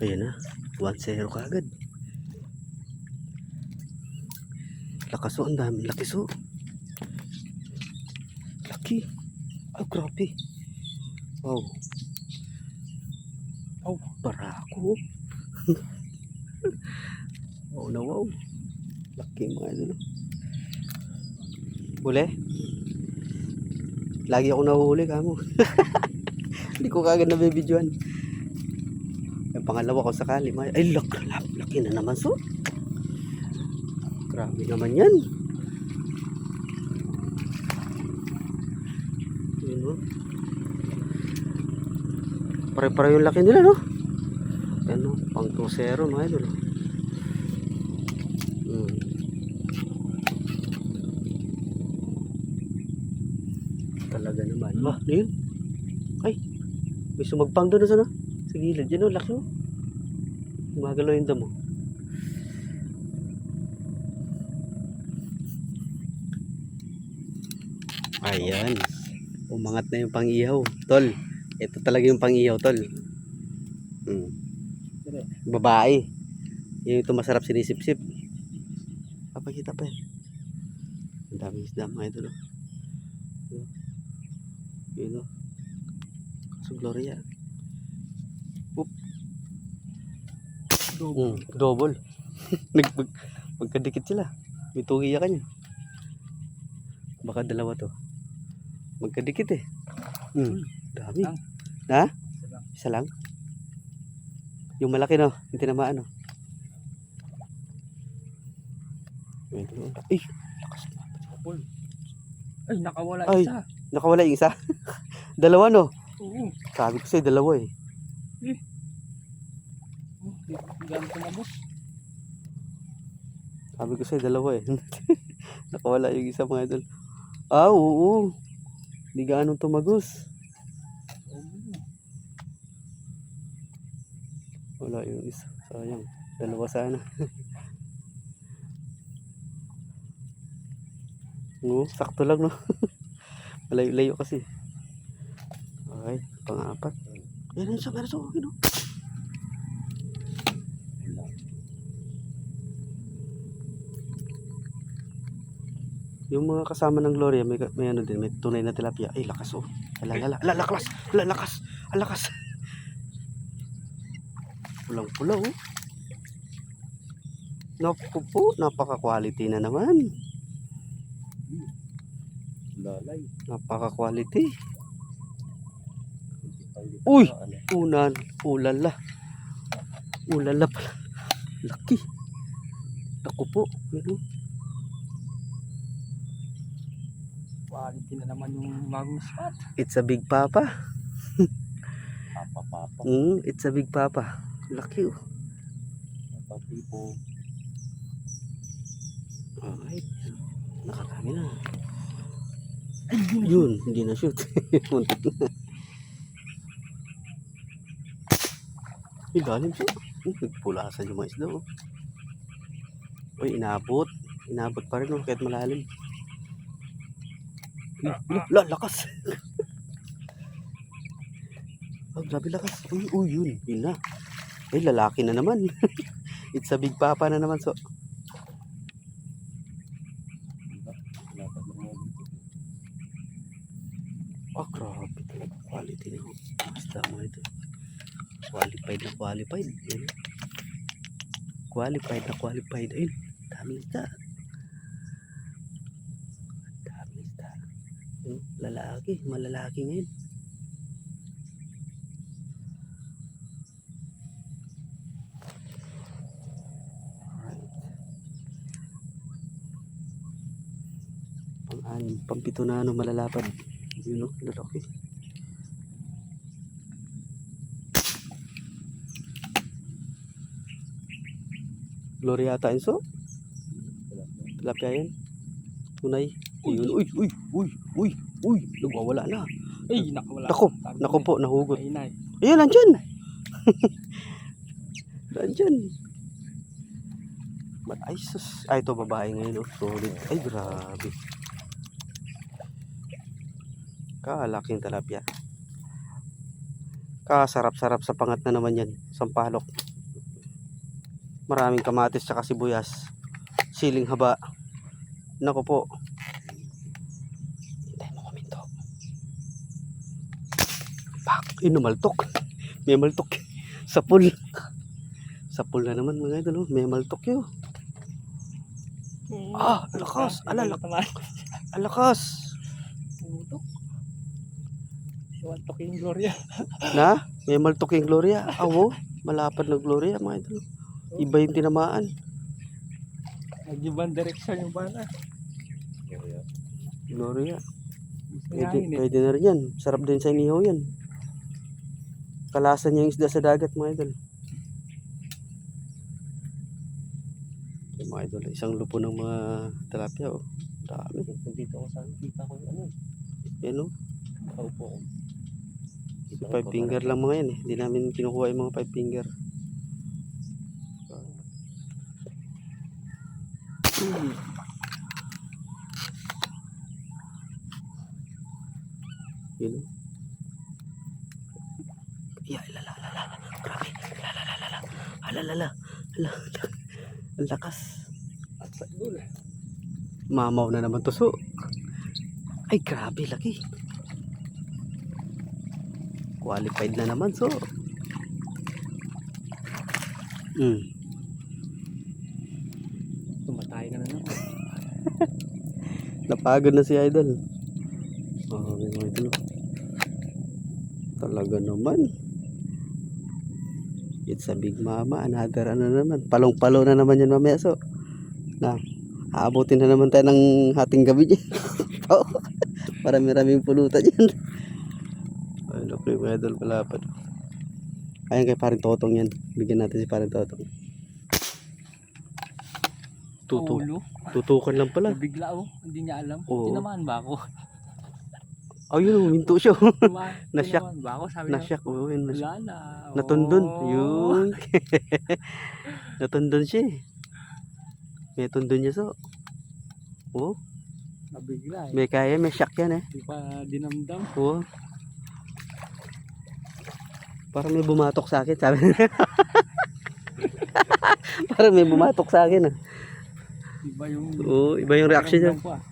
Ayan na. 1-0 kagad. Lakas o. Ang dami. Laki so. Laki. Ay, grabe. Wow. Oh, barako. Wow na wow. Laki mga idol. Huli? Lagi ako nahuhuli kamo. Hindi ko kagad nabibidyoan. Yung pangalawa ko sakali. Ay, laki na naman so. Grabe naman yan. Yun o. Pare-pare yung laki nila no. Yan o. Pang 2-0 mga idol. Talaga naman. Ano yun? Ay, may sumagpang doon sa gilid. Yan o, laki o. Gumagalaw yung damo. Ayan. Umangat na yung pang-ihaw. Tol. Ito talaga yung pang-ihaw, tol. Babae. Yung ito masarap sinisip-sip. Papakita pa yan. Ang daming isda mga ito. Yun o. Kaso Gloria. Oop. Double. Magkadikit sila. May tugiya ka niya. Baka dalawa to. Magkadikit eh. Dami. Ha? Isa lang? Yung malaki no? Yung tinamaan no? Ay! Lakas na. Ay, nakawala Ay, isa. Nakawala yung isa? Dalawa no? Oo. Sabi ko sa'yo dalawa eh. Gano'n tumabos. Sabi ko sa'yo dalawa eh. Nakawala yung isa mga idol. Ah, oo. Hindi gaano tumagos. Wala yung isa. Sayang. Dalawa sana. No, sakto lang no. Malayo-layo kasi. Okay, pang-apat. Yan yung isa. Meron sa akin no. Yung mga kasama ng Gloria, may ano din, may tunay na tilapia. Ay, lakas oh. Lakas. Lakas. Pulang-pula oh. Naku po, napaka-quality na naman. Lalay. Napaka-quality. Uy! Unan. Ulala pala. Laki. Naku po. Ano? Quality na naman yung bagong spot. It's a big papa. Papa. It's a big papa. Laki oh. Papi po. Alright. Nakarami na. Yun, hindi na shoot. Muntik na. Ilalim siya. Nagpulasan yung mga isda oh. Uy, inabot. Inabot pa rin oh, kahit malalim. Lakas. Oh, grabe lakas. Uy, yun. Yun na. Ay, lalaki na naman. It's a big papa na naman so. Oh, grabe talaga. Quality na. Basta mo ito. Qualified. Ayun. Qualified. Ayun. Daming isda. Lalaki. Malalaki ngayon. Pang-anim. Pang-pito na malalapad. Yun o. Lalaki. Gloria ata inso. Tilapia yan. Tunay. Uy. Nagwawala na. Ay, nakawala. Naku po, nahugot. Ay. Ayan, nandyan. Nandyan. Ay, sus. Ay, ito babae ngayon. Oh. Solid. Ay, grabe. Kalaking tilapia. Kasarap-sarap sa pangat na naman yan. Sampalok. Maraming kamatis tsaka sibuyas. Siling haba. Nako po. Hintay mo kuminto. Pak! Numaltok. May maltok. Sa pool. Sa pool na naman mga idol. Oh. May maltok yun. Ah, alakas. Alakas. Pumutok. Iwantok yung Gloria. Na? May maltok yung Gloria. Awo. Malapad na Gloria mga idol. Iba yung tinamaan. Nag-ibang direksyon yung bala. Gloria. Hangin eh. Pwede na rin yan. Sarap din sa inihaw yan. Kalasan niya yung isda sa dagat mga idol. Mga idol, isang lupo ng mga tilapia oh. Dami. Dito ako saan, kita ko yung ano. Yan oh. Nakaupo ko. So, 5 finger lang mga yan eh. Hindi namin kinukuha yung mga 5 finger. Yun oh. Yeah, alala. Grabe. Alala. Ang lakas. At sa dulo. Mamaw na naman to so. Ay grabe laki. Qualified na naman so. Tumatay ka na naman. Napagod na si Idol. Oh, mga idol. Talaga naman. It's a big mama. Another ano naman. Palong-palo na naman yan mamaya so. Na. Aabutin na naman tayo ng hating gabi dyan. Marami-raming pulutan dyan. Ay, naku yung mga idol palapad. Ayan kay paring Totong yan. Bigyan natin si paring Totong. Ulo. Tutukan lang pala. Bigla oh. Hindi niya alam. Oo. Tinamaan ba ako? Ayun, huminto siya. Nasyak. Tinamaan ba ako? Sabi niya. Nasyak. Oh, yun, Wala na. natundon. Oh. Yun. Natundon siya eh. May tundon niya so. Oh, Nabigla eh. may kaya, may shock yan eh. Hindi pa dinamdam. Oh. Parang may bumatok sa akin, sabi. Parang may bumatok sa akin ah. Iba yung... Oo, iba yung reaction niya. Ramdam ko, ah.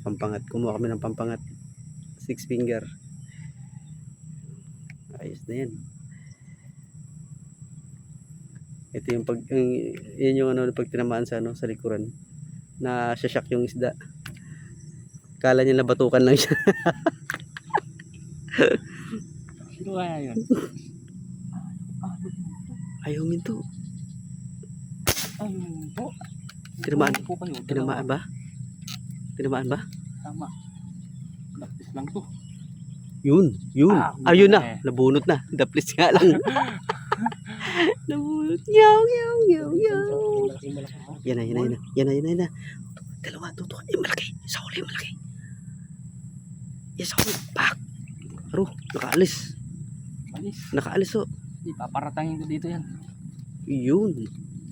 Pampangat, kumuha kami ng pampangat. 6 finger. Ayos na yan. Ito yung pag yun yung ano pag tinamaan sa ano sa likuran na shock yung isda. Kala niya nabatukan lang siya. Sino kaya yun? Ayaw minto. Ayun po. Tinamaan. Ayun po kayo, Tinamaan dalawa. ba? Tinamaan ba? Tama. Lapis lang to. Yun. Ah, Ayun bunot na. na eh. Nabunot na. Daplis nga lang. Nabunot. Yaw. Yan na. Dalawa. Tutukan. Yung malaki. Sa huli malaki. Yes, sa huli. Pak. Aro. Nakaalis. Malis. Nakaalis oh. Ipaparatangin ko dito yan. Yun.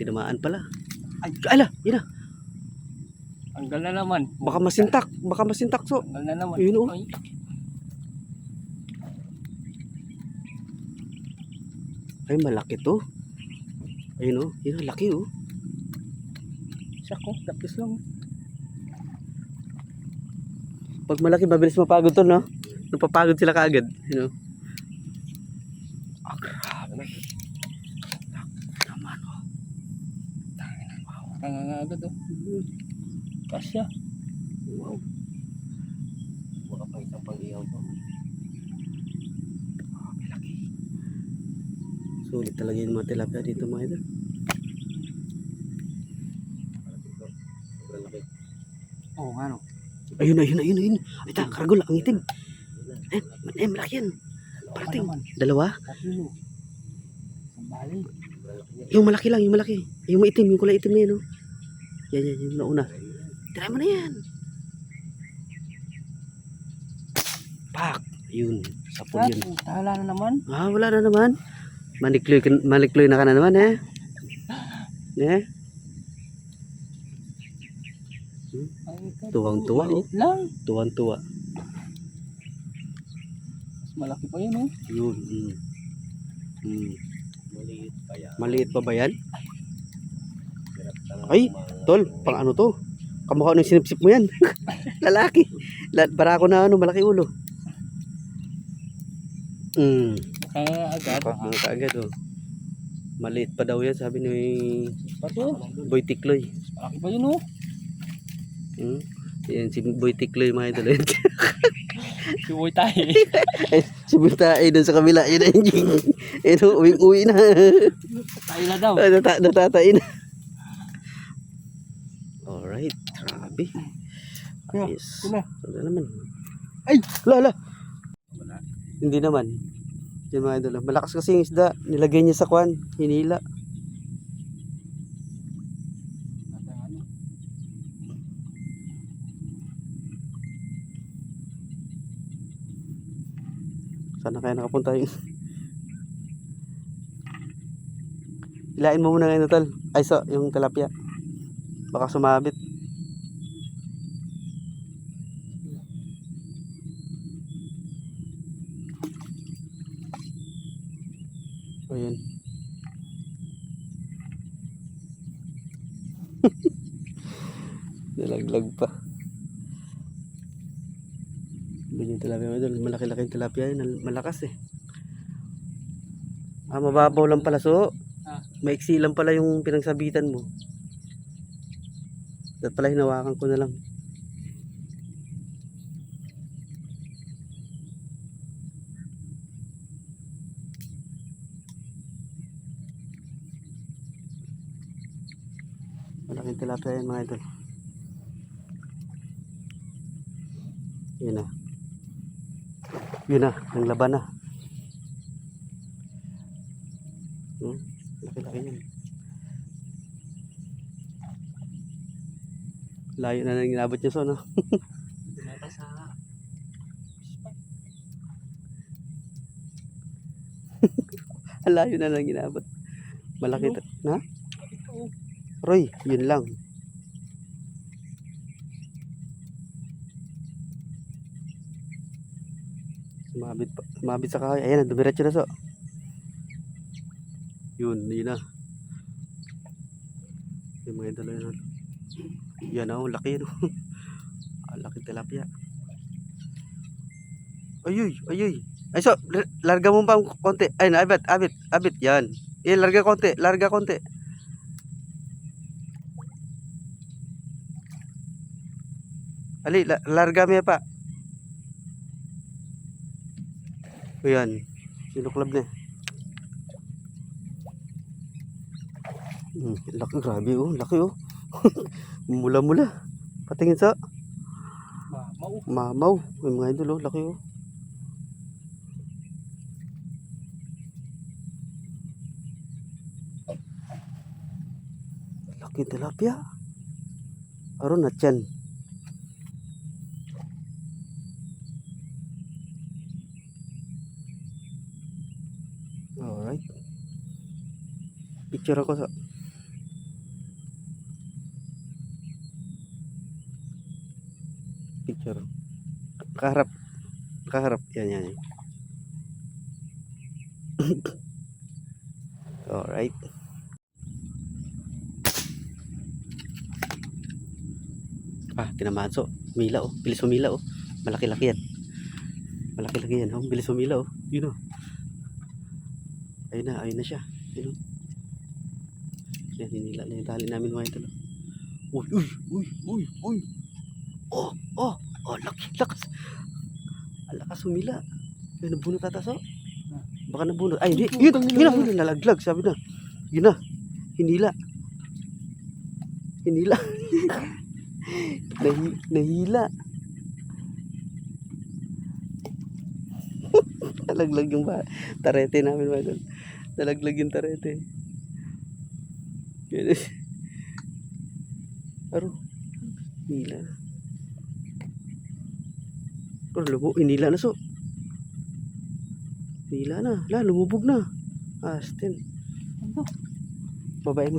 Tinamaan pala. Ay. Ala. Yun na. Tanggal na naman. Baka masintak so. Tanggal na naman. Ayun, oh. Ay. Ay malaki to. Ayun oh. Yun ang laki oh. Siya ko. Lapis lang. Pag malaki mabilis mapagod to no. Napapagod sila kaagad. You know. Ah, grabe. Naman oh. Kangangagad oh. Kasya. Wow. Baka pa isang pang-iyaw to. Grabe laki. Sulit talaga yung mga tilapia dito mga idol. Oo nga no. Ayun. Ay ta, karagol, ang itim. Malaki yan. Parating. Dalawa? Tatlo. Sambali. Yung malaki lang, yung malaki. Yung maitim, yung kulay itim na yan, oh. Yan, yung nauna. Try mo na yan. Pak! Yun, sapol yun. Wala na naman. Ah, wala na naman. Malikloy na ka na naman, eh. Eh? Ay, Tuwang-tuwa, oh. maliit lang. Tuwan-tuwa. malaki pa yun, oh. Yun. Maliit pa ba yan? Ay, tol, pang ano to? Kamukha ng sinipsip mo yan. Lalaki. Barako na ano, malaki ulo. Agad. Mga kaagad oh. Maliit pa daw yan, sabi ni Pato. Boy Tikloy. Malaki pa yun, oh. Yan si Boy Tikloy, mga idol. Si Boy tayo. Si Boy tayo doon sa kabila. Yun na yung uwi na. Tayo na daw. Natatain na. Alright, grabe. Yeah, Yes. yun na. Wala naman. Ay! Lala! Hindi naman. Yan mga idol. Malakas kasi yung isda. Nilagay niya sa kwan. Hinila. Sana kaya nakapunta yung ilain mo muna ngayon tol. Ay so, yung tilapia. Baka sumabit. O yun. Nalaglag pa. Doon yung tilapia mo doon. Malaki-laking tilapia yun. Malakas eh. Mababaw lang pala. So, maiksi lang pala yung pinagsabitan mo. Dapat pala hinawakan ko na lang. Malaking tilapia yan mga idol. Yun na. Yun na. Ang laban na. Laki-laki yan. Layo na nang inabot niya so no. Layo na nang inabot. Malaki na. Roy, yun lang. Sumabit sa kahoy. Ayan, dumiretso na so. Yun na. Yung mga idol yun. Yan o, laki no. Laki tilapia. Ayuy. Ay so, larga mo pa konti. Ay na, abit. Yan. Larga konti. Ali, larga mo pa. O yan. Sinuklab na. Laki, grabe oh. Laki oh. Mula. Patingin sa mamaw. May mga idol oh. Laki oh. Laki tilapia. Aron na tiyan. Alright. Picture ako sa picture. Kaharap. Yan. Alright. Tinamaan so. Mila oh. Bilis umila oh. Malaki-laki yan. Oh. Bilis umila oh. Yun oh. Ayun na siya. Yun oh. Yan, hinila na yung tali namin mga ito. Uy. Lakas. Lakas umila. Ay, nabunot ata so. Baka nabunot. Ay, yun, nalaglag. Sabi na. Yun na. Hinila. Nahila. Nalaglag yung tarete namin mga idol. Nalaglag yung tarete. Aro. Hinila. Hinila na so. Hinila na. Lumubog na. Astin. Babae mo.